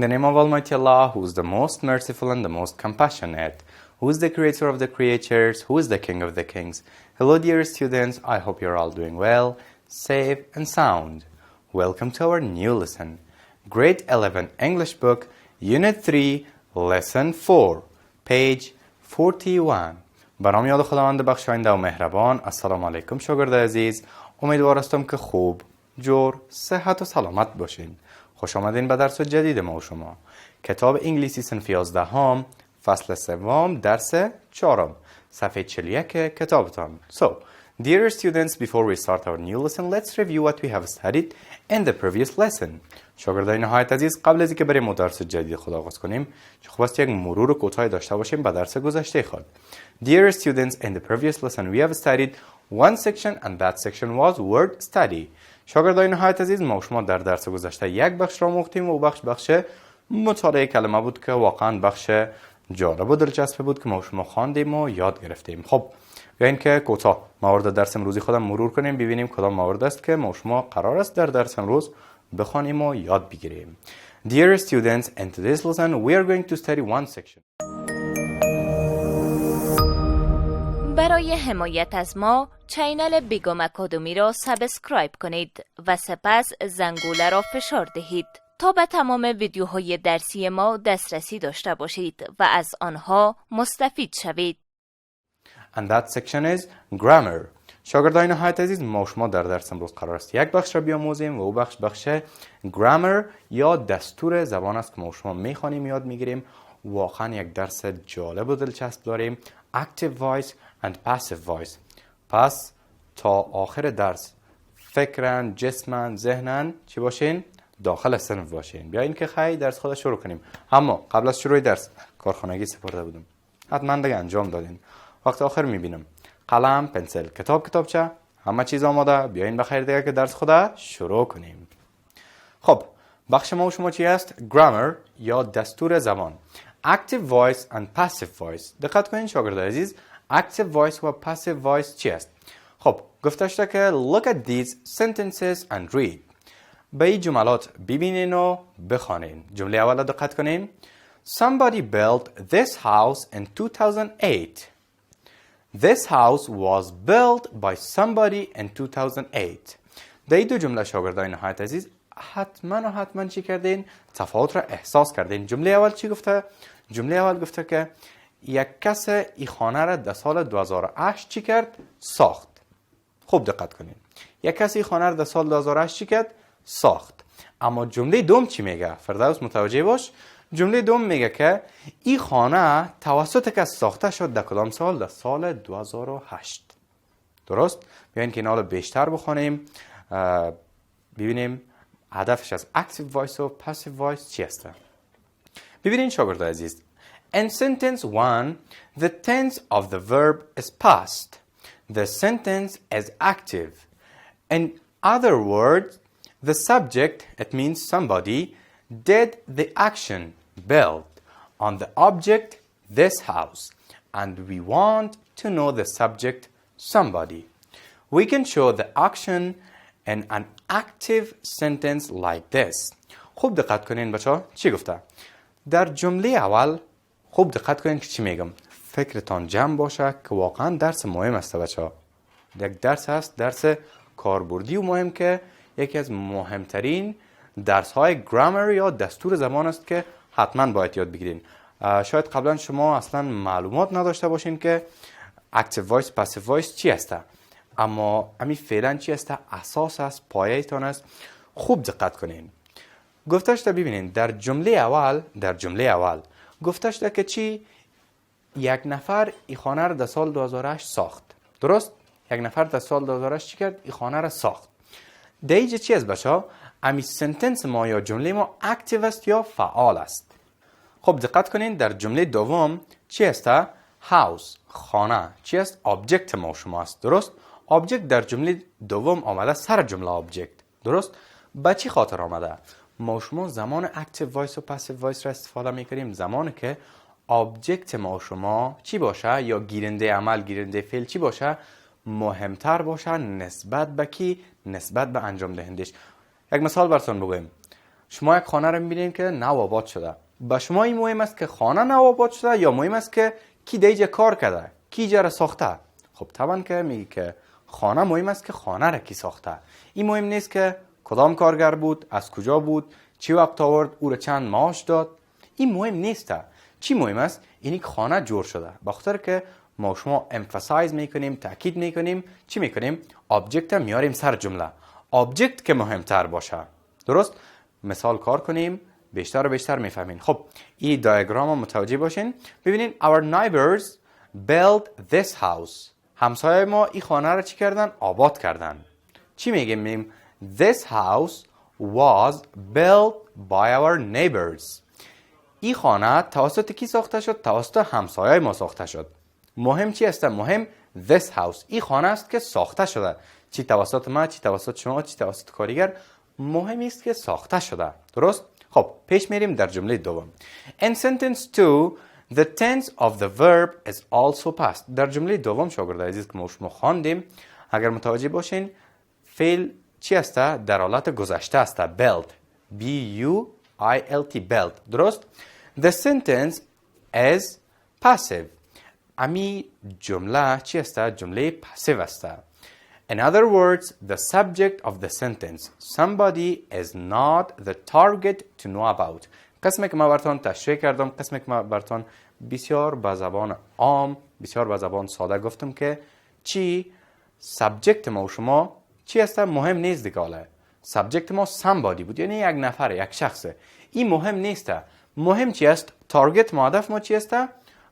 the name of Almighty Allah, who is the most merciful and the most compassionate, who is the creator of the creatures, who is the king of the kings. Hello dear students, I hope you're all doing well, safe and sound. Welcome to our new lesson. Grade 11 English book, Unit 3, Lesson 4, page 41. به نام یاد خداوند بخشاینده و مهربان. السلام علیکم شاگرد عزیز. امیدوارم که خوب، جور، صحت و سلامت باشین. خوش آمدین به درس جدید ما و شما. کتاب انگلیسی صنف 11 فصل 3 درس 4 صفحه 41 کتابتان. So, dear students, before we start our new lesson, let's review what we have studied in the previous lesson. شاگردای نهایت عزیز، قبل از اینکه بریم و درس جدید خود آغاز کنیم، خوب است یک مرور کوتاهی داشته باشیم به درس گذشته خود. Dear students, in the previous lesson we have studied one section and that section was word study. شاگردای نهایت عزیز، ما و شما در درس گذشته یک بخش را آموختیم و بخش مطالعه کلمه بود که واقعا بخش جالب و دلچسب بود که ما و شما خواندیم و یاد گرفتیم. خب بیاین که کوتاه موارد درس امروزی خودم مرور کنیم، ببینیم کدام موارد است که ما و شما قرار است در درس امروز بخوانیم و یاد بگیریم. Dear students, in today's lesson we are going to study one section. برای حمایت از ما چینل بیگم اکادمی را سابسکرایب کنید و سپس زنگوله را فشار دهید تا به تمام ویدیوهای درسی ما دسترسی داشته باشید و از آنها مستفید شوید. And that section is grammar. شاگردای نهایت عزیز، ما و شما در درس امروز قرار است یک بخش را بیاموزیم و او بخش grammar یا دستور زبان است که ما و شما میخوانیم یاد میگیریم. واقعا یک درس جالب و دلچسب داریم. Active voice and passive voice. پس تا آخر درس فکرن، جسمن، ذهنن چی باشین؟ داخل صنف باشین. بیاین که خیلی درس خود شروع کنیم. اما قبل از شروع درس کارخانگی سپرده بودم، حتما دیگه انجام دادین. وقت آخر میبینم قلم، پنسل، کتابچه، همه چیز آماده. بیاین بخیر دیگه که درس خود شروع کنیم. خب بخش ما و شما چی است؟ grammar یا دستور زبان. active voice and passive voice. دقت کنین شاگردای عزیز، active voice و passive voice چی است؟ خب گفته شده که look at these sentences and read. به این جملات ببینین و بخوانین. جمله اول دقت کنین. Somebody built this house in 2008. This house was built by somebody in 2008. در این دو جمله شاگردای نهایت عزیز حتما چی کردین؟ تفاوت را احساس کردین. جمله اول چی گفته؟ جمله اول گفته که یک کس این خانه را در سال 2008 چی کرد؟ ساخت. خوب دقت کنین. یک کسی این خانه را در سال 2008 چی کرد؟ ساخت. اما جمله دوم چی میگه؟ فردوس متوجه باش. جمله دوم میگه که این خانه توسط کس ساخته شد در کدام سال؟ در سال 2008. درست؟ بیاین که اینا رو بیشتر بخونیم، ببینیم هدفش از active voice و passive voice چی است. ببینین شاگردای عزیز. In sentence 1, the tense of the verb is past. The sentence is active. In other words, the subject, it means somebody, did the action, built, on the object, this house. And we want to know the subject, somebody. We can show the action in an active sentence like this. خوب دقت کنین بچه چی گفته؟ در جمله اول خوب دقت کنین که چی میگم. فکرتان جمع باشه که واقعا درس مهم است بچه. یک درس هست، درس کاربردی و مهم که یکی از مهمترین درس های گرامر یا دستور زبان است که حتما باید یاد بگیرین. شاید قبلا شما اصلا معلومات نداشته باشین که active voice، passive voice چی است. اما امی فعلا چی است؟ اساس است، پایه تان است. خوب دقت کنین. گفته شده ببینین در جمله اول گفته شده که چی؟ یک نفر این خانه را در سال 2008 ساخت. درست؟ یک نفر در سال 2008 چی کرد؟ این خانه را ساخت. در اینجا چی است بچه؟ امی سنتنس ما یا جمله ما اکتیو است یا فعال است. خب دقت کنین در جمله دوم چی است؟ هاوس، خانه. چی است؟ آبجکت ما شما است. درست؟ آبجکت در جمله دوم آمده سر جمله آبجکت. درست؟ با چی خاطر آمده؟ ما شما زمان اکتیو وایس و پاسیو وایس را استفاده میکنیم زمانی که آبجکت ما شما چی باشه یا گیرنده عمل، گیرنده فعل چی باشه؟ مهمتر باشه نسبت به کی؟ نسبت به انجام دهندش. یک مثال براتون بگویم. شما یک خانه رو میبینید که نو آباد شده. به شما این مهم است که خانه نو آباد شده یا مهم است که کی دیجا کار کرده، کی جا را ساخته؟ خب طبعا که میگی که خانه مهم است که خانه را کی ساخته. این مهم نیست که کدام کارگر بود، از کجا بود، چی وقت آورد، او را چند معاش داد. این مهم نیست. چی مهم است؟ اینی که خانه جور شده. بخاطر که ما شما امفاسایز میکنیم، تاکید میکنیم، چی میکنیم؟ آبجکت میاریم سر جمله. آبجکت که مهمتر باشه. درست؟ مثال کار کنیم، بیشتر و بیشتر میفهمین. خب این دیاگرام رو متوجه باشین. ببینین our neighbors built this house. همسایه ما این خانه رو چی کردن؟ آباد کردن. چی میگیم؟ This house was built by our neighbors. این خانه توسط کی ساخته شد؟ توسط همسایه ما ساخته شد. مهم چی است؟ مهم this house. این خانه است که ساخته شده. چی توسط ما، چی توسط شما، چی توسط کارگر، مهم است که ساخته شده. درست؟ خب پیش میریم در جمله دوم. In sentence 2 the tense of the verb is also past. در جمله دوم شاگرد عزیز که ما شما خواندیم، اگر متوجه باشین فعل چی است؟ در حالت گذشته است. built. B U I L T built. درست؟ The sentence is passive. امی جمله چی است؟ جمله پاسیو است. In other words, the subject of the sentence, somebody is not the target to know about. قسمی که ما براتون تشریح کردم، قسمی که ما براتون بسیار به زبان عام، بسیار به زبان ساده گفتم که چی سابجکت ما و شما چی است؟ مهم نیست دیگه. سابجکت ما somebody بود، یعنی یک نفر، یک شخصه. این مهم نیست. مهم چی است؟ تارگت ما، هدف ما چی است؟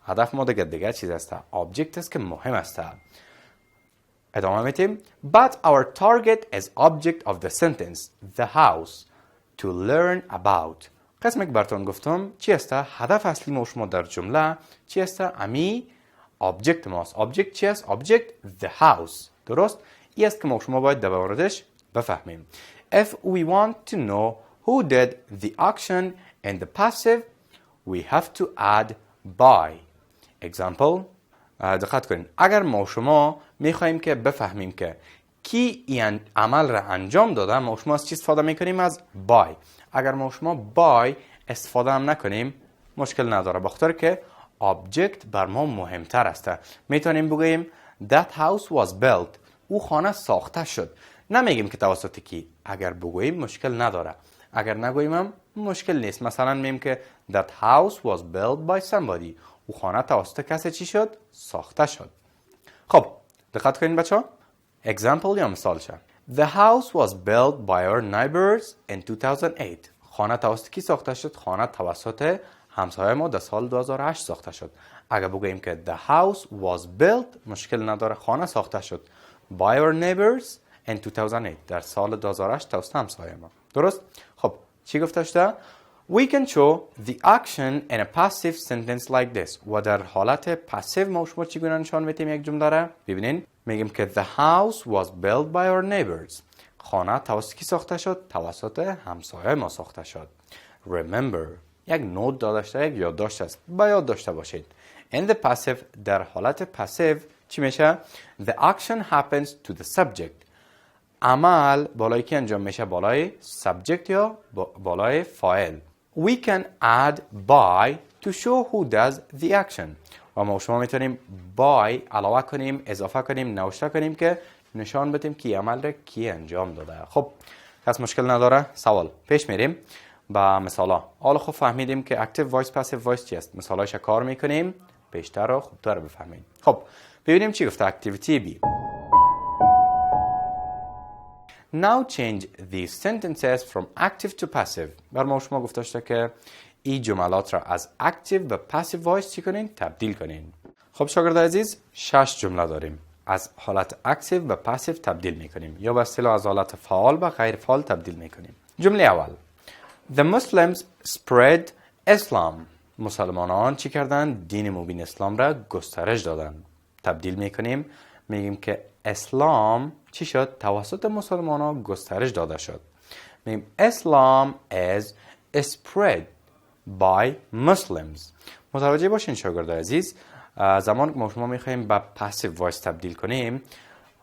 هدف ما دیگه چیز است. آبجکت است که مهم است. ادامه میتیم. But our target is object of the sentence, the house, to learn about. قسمی که براتون گفتم چی است؟ هدف اصلی ما شما در جمله چی است؟ امی آبجکت ماست. آبجکت چی است؟ آبجکت the house. درست؟ این است که ما شما باید در موردش بفهمیم. If we want to know who did the action in the passive, we have to add by. Example. دقت کنین. اگر ما شما میخوایم که بفهمیم که کی این عمل را انجام داده، ما شما از چی استفاده میکنیم؟ از by. اگر ما شما by استفاده هم نکنیم مشکل نداره، بخاطر که object بر ما مهمتر است. میتونیم بگوییم that house was built. او خانه ساخته شد. نمیگیم که توسط کی. اگر بگوییم مشکل نداره، اگر نگوییم هم مشکل نیست. مثلا میگیم که that house was built by somebody. او خانه توسط کسی چی شد؟ ساخته شد. خب دقت کنین بچه ها. Example یا مثال شه. The house was built by our neighbors in 2008. خانه توسط کی ساخته شد؟ خانه توسط همسایه ما در سال 2008 ساخته شد. اگر بگوییم که the house was built مشکل نداره، خانه ساخته شد by our neighbors in 2008 در سال 2008 توسط همسایه ما. درست؟ خب چی گفته شده؟ We can show the action in a passive sentence like this. و در حالت پاسیو ما شما چگونه نشان میدیم یک جمله را؟ ببینین میگیم که the house was built by our neighbors. خانه توسط کی ساخته شد؟ توسط همسایه ما ساخته شد. Remember. یک نوت داشته، یک یادداشت است. با یاد داشته باشید. In the passive در حالت پاسیو چی میشه؟ The action happens to the subject. عمل بالای کی انجام میشه؟ بالای subject یا بالای فاعل. We can add by to show who does the action. و ما شما میتونیم by علاوه کنیم، اضافه کنیم، نوشته کنیم که نشان بدیم کی عمل را کی انجام داده. خب کس مشکل نداره؟ سوال پیش میریم با مثالا. حالا خب فهمیدیم که active voice passive voice چی است. مثالایش کار میکنیم بیشتر و خوبتر بفهمیم. خب ببینیم چی گفته. activity B. Now change these sentences from active to passive. بر ما شما گفته شده که این جملات را از active به passive voice چی کنین؟ تبدیل کنین. خب شاگرد عزیز 6 جمله داریم. از حالت active به passive تبدیل میکنیم یا به اصطلاح از حالت فعال به غیر فعال تبدیل میکنیم. جمله اول. The Muslims spread Islam. مسلمانان چی کردن؟ دین مبین اسلام را گسترش دادن. تبدیل میکنیم میگیم که اسلام چی شد؟ توسط مسلمانان گسترش داده شد. میگیم Islam is spread by Muslims. متوجه باشین شاگرد عزیز، زمان که ما شما میخواییم به passive voice تبدیل کنیم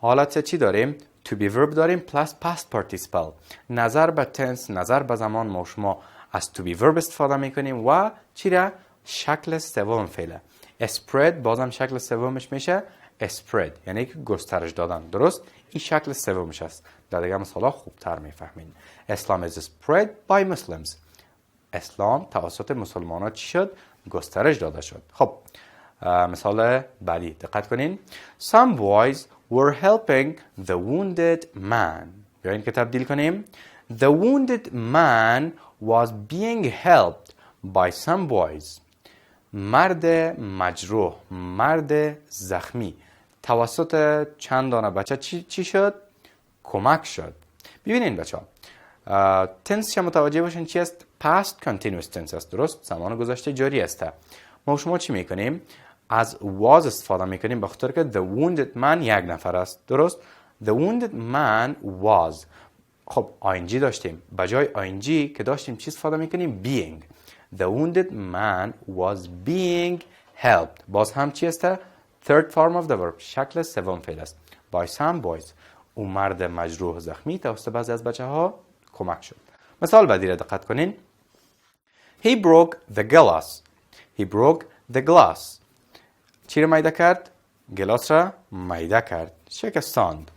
حالت چی داریم؟ to be verb داریم plus past participle. نظر به tense، نظر به زمان ما شما از to be verb استفاده میکنیم و چی را؟ شکل سوم فعله. spread بازم شکل سومش میشه spread، یعنی که گسترش دادن. درست؟ این شکل سومش است. در دیگه مثالا خوبتر میفهمین. Islam is spread by Muslims. اسلام توسط مسلمانان چی شد؟ گسترش داده شد. خب مثال بعدی دقت کنین. Some boys were helping the wounded man. بیاین که تبدیل کنیم. The wounded man was being helped by some boys. مرد مجروح، مرد زخمی توسط چند دانه بچه چی شد؟ کمک شد. ببینین بچه ها تنس شما متوجه باشین چی است؟ past continuous tense است. درست؟ زمان گذشته جاری است. ما شما چی میکنیم؟ از was استفاده میکنیم به خاطر که the wounded man یک نفر است. درست؟ the wounded man was. خب ing داشتیم، بجای ing که داشتیم چی استفاده میکنیم؟ being. the wounded man was being helped. باز هم چی است؟ third form of the verb، شکل سوم فعل است. by some boys. او مرد مجروح زخمی توسط بعضی از بچه ها کمک شد. مثال بعدی را دقت کنین. He broke the glass. He broke the glass. چی را میده کرد؟ گلاس را میده کرد، شکستاند.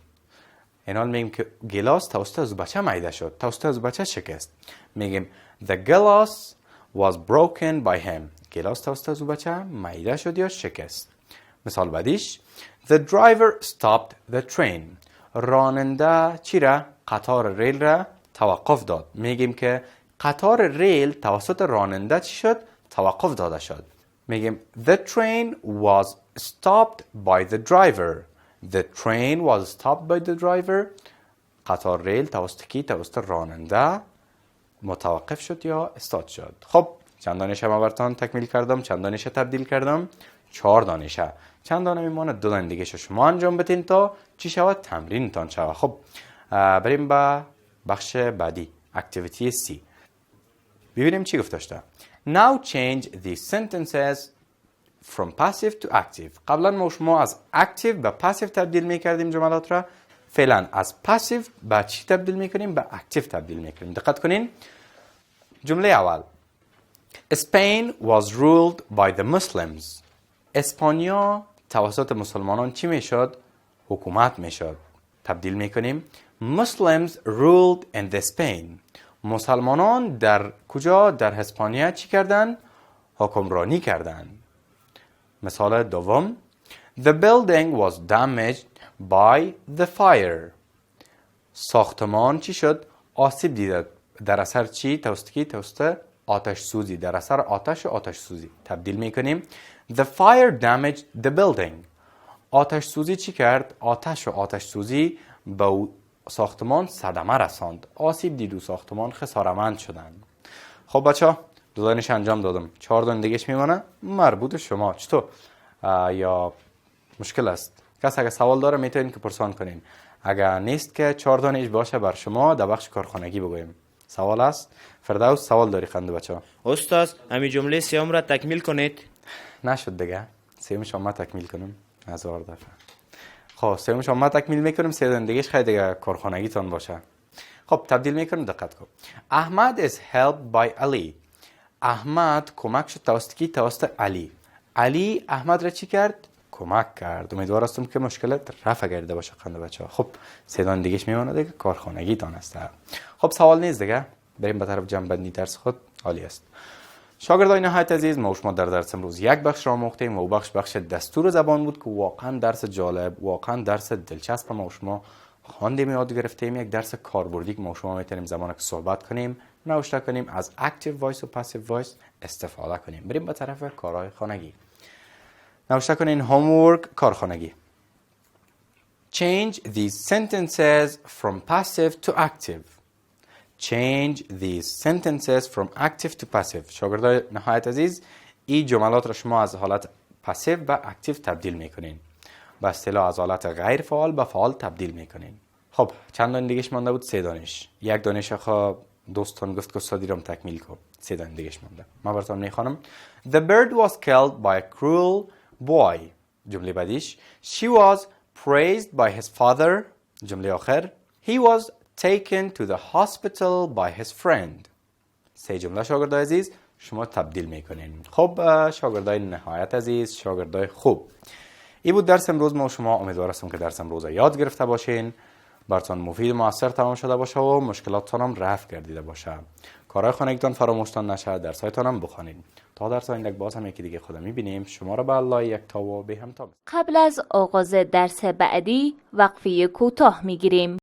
این حال میگیم که گلاس توسط از بچه میده شد، توسط از بچه شکست. میگیم the glass was broken by him. گلاس توسط از بچه میده شد یا شکست. مثال بعدیش the driver stopped the train. راننده چی را؟ قطار ریل را توقف داد. میگیم که قطار ریل توسط راننده چی شد؟ توقف داده شد. میگیم the train was stopped by the driver. The train was stopped by the driver. قطار ریل توسط کی؟ توسط راننده متوقف شد یا استاد شد. خب چند دانش ما براتون تکمیل کردم، چند دانش تبدیل کردم؟ 4 دانشه. چند دانه میمونه؟ 2 دانه دیگه شما انجام بدین تا چی شود؟ تمرینتان شود. خب بریم به بخش بعدی، اکتیویتی C. ببینیم چی گفته شده. Now change the sentences from passive to active. قبلا ما شما از active به passive تبدیل میکردیم جملات را. فعلا از passive به چی تبدیل میکنیم؟ به active تبدیل میکنیم. دقت کنین. جمله اول Spain was ruled by the Muslims. اسپانیا توسط مسلمانان چی میشد؟ حکومت میشد. تبدیل میکنیم. Muslims ruled in the Spain. مسلمانان در کجا؟ در اسپانیا چی کردن؟ حکمرانی کردن. مثال دوم The building was damaged by the fire. ساختمان چی شد؟ آسیب دیده. در اثر چی؟ توسط کی؟ توسط آتش سوزی. در اثر آتش و آتش سوزی. تبدیل میکنیم. The fire damaged the building. آتش سوزی چی کرد؟ آتش و آتش سوزی به ساختمان صدمه رساند. آسیب دید و ساختمان خسارمند شدند. خب بچه 2 دانش انجام دادم. 4 دانه دیگهش میمونه مربوط شما. چطور؟ یا مشکل است؟ کس اگه سوال داره میتونین که پرسان کنین. اگه نیست که 4 دانش باشه بر شما در بخش کارخانگی بگویم. سوال است؟ فردوس سوال داری خنده بچه؟ استاد همین جمله سیام را تکمیل کنید. نشد دیگه. سیوم شما تکمیل کنم. 1000 دفعه. خب سیوم شما تکمیل میکنم. 3 دانه دیگهش خیلی دیگه کارخانگی تان باشه. خب تبدیل میکنم. دقت کن. احمد is helped by Ali. احمد کمک شد توسط کی؟ توسط علی. علی احمد را چی کرد؟ کمک کرد. امیدوار هستم که مشکلت رفع گرده باشه خنده بچه ها. خب 3 دانه دیگهش میمونه دیگه کارخانگی تان است. خب سوال نیست دیگه. بریم به طرف جمع بندی درس خود. عالی است. شاگردان نهایت عزیز، ما شما در درس امروز یک بخش را آموختیم و بخش دستور زبان بود که واقعا درس جالب، واقعا درس دلچسب ما شما خواندیم یاد گرفتیم. یک درس کاربردی که ما شما میتونیم زمانی که صحبت کنیم، نوشته کنیم، از اکتیو وایس و پاسیو وایس استفاده کنیم. بریم به طرف کارهای خانگی. نوشته کنین homework کارخانگی. Change these sentences from passive to active. Change these sentences from active to passive. شاگردای نهایت عزیز، این جملات را شما از حالت پاسیو و اکتیو تبدیل میکنین. با اصطلاح از حالت غیر فعال به فعال تبدیل میکنین. خب چند دانه دیگهش مانده بود؟ 3 دانش. یک دانش خو دوستان گفت که استادی رام تکمیل کن. 3 دانه دیگهش مانده. من براتون میخوانم. The bird was killed by a cruel boy. جمله بعدیش She was praised by his father. جمله آخر He was taken to the hospital by his friend. 3 جمله شاگردای عزیز شما تبدیل میکنین. خب شاگردای نهایت عزیز، شاگردای خوب، این بود درس امروز ما و شما. امیدوار هستم که درس امروز یاد گرفته باشین، براتون مفید و مؤثر تمام شده باشه و مشکلاتتان هم رفع گردیده باشه. کارهای خانگیتان فراموشتان نشه، درسایتان هم بخوانید. تا درس آینده باز هم یکی دیگه خدا میبینیم. شما را به الله یکتا و به همتا. قبل از آغاز درس بعدی وقفه کوتاه میگیریم.